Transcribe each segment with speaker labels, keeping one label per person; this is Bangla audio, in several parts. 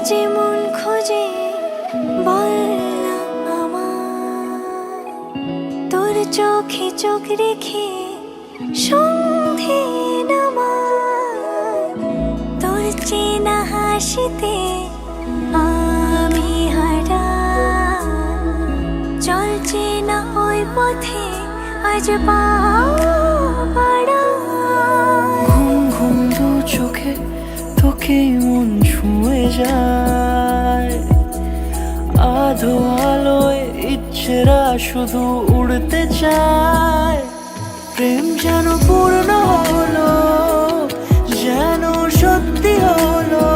Speaker 1: যেমন খোঁজে বলনা আমার, তোর চোখে চোখ রেখে সন্ধে নামার, তোর চেনা হাসিতে আমি হারা, চলছে না ওই পথে আজ পা বাড়া।
Speaker 2: ঘুম ঘুম দু চোখে তোকে মন ছুঁয়ে যায়, আধো আলোয় ইচ্ছেরা শুধু উড়তে চায়। প্রেম যেন পূর্ণ হলো, যেন সত্যি হলো,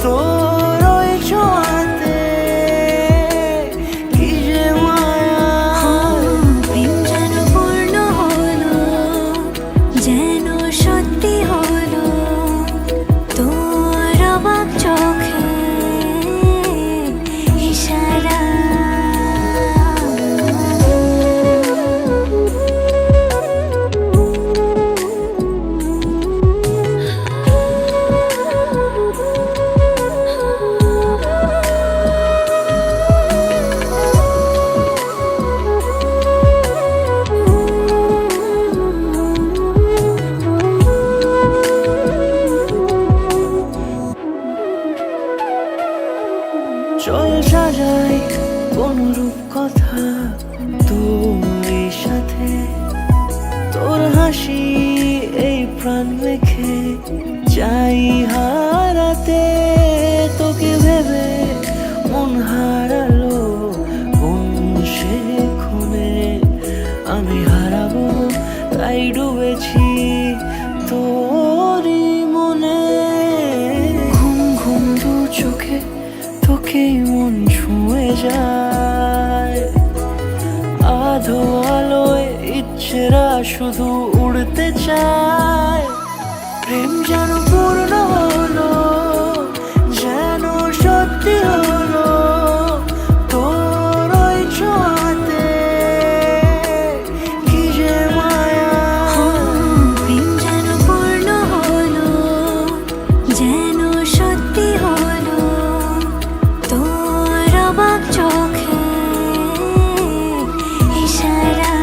Speaker 2: তোর ওই ছোঁয়াতে কি যে মায়া।
Speaker 1: প্রেম যেন পূর্ণ হলো, যেন সত্যি হলো, তোর অবাক চোখে ইশারা।
Speaker 2: চল সাজাই কোন রূপ কথা তোর সাথে, তোর হাসি এই প্রাণ মেখে চাই হারাতে। তোকে ভেবে মন হারালো কোন সে ক্ষণে, আমি হারাবো তাই ডুবেছি তোরই মনে। ঘুম ঘুম দু চোখে তোকে মন ছুঁয়ে যায়, আধো আলোয় ইচ্ছেরা শুধু উড়তে চায়। প্রেম যেন পূর্ণ হলো, যেন সত্যি হলো, তোর ওই ছোঁয়াতে কি যে মায়া।
Speaker 1: প্রেম যেন পূর্ণ হলো, যেন সত্যি হলো, তোর অবাক চোখে ইশারা।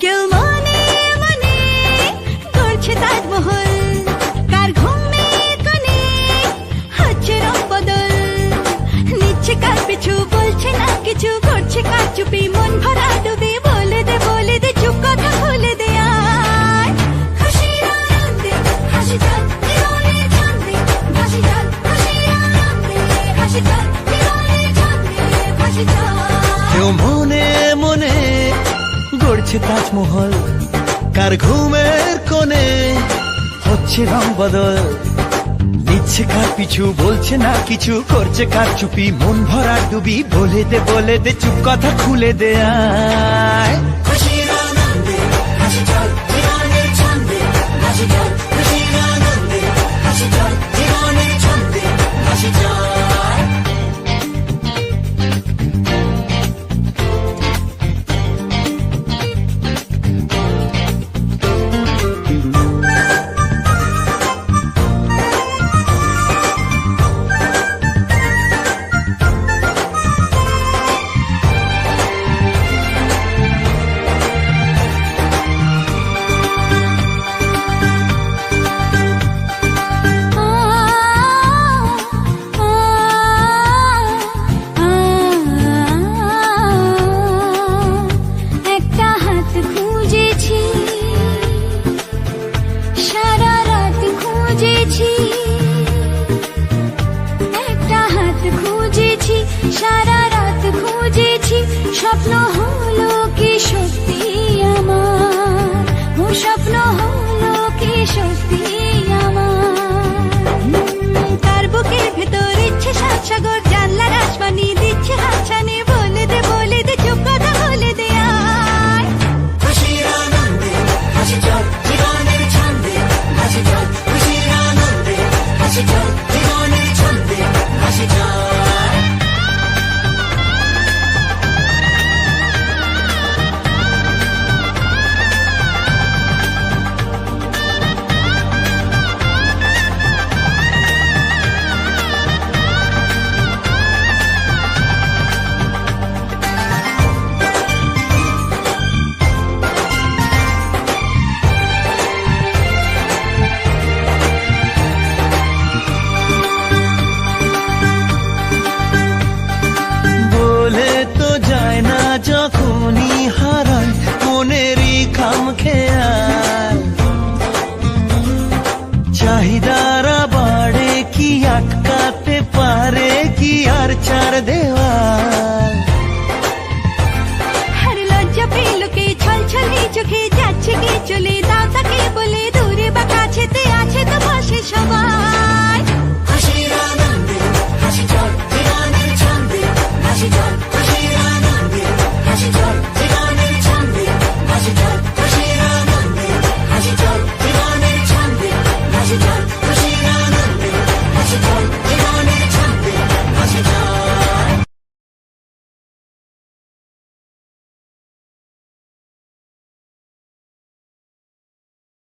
Speaker 3: কেউ মনে মনে করছে তাজমহল, কার ঘুমে কোণে হচ্ছে রং বদল, নিচ্ছে কার পিছু বলছে না কিছু, করছে কার চুপি মন ভরা ডুবি। বলে দে চুপ কথা খুলে দে আয়, খুশির আনন্দে হাসি চল জীবনে ছন্দে ভাসি চল, খুশির আনন্দে হাসি চল জীবনে ছন্দে ভাসি চল।
Speaker 4: কেউ মনে মনে গড়ছে তাজমহল, কার ঘুমের কোণে হচ্ছে রং বদল, নিচ্ছে কার পিছু বলছে না কিছু, করছে কার চুপি মন ভরা ডুবি। বলে দে চুপ কথা খুলে দে আয়, খুশির আনন্দে হাসি চল জীবনে ছন্দে ভাসি চল, খুশির আনন্দে হাসি চল জীবনে ছন্দে ভাসি চল। হাসি চল জীবনের ছন্দে হাসি চল। বলে তো যায় না যখনই হারায় মনেরই খাম খেয়াল, চাহিদারা বাড়ে কি আটকাতে পারে কি আর চার দেওয়া।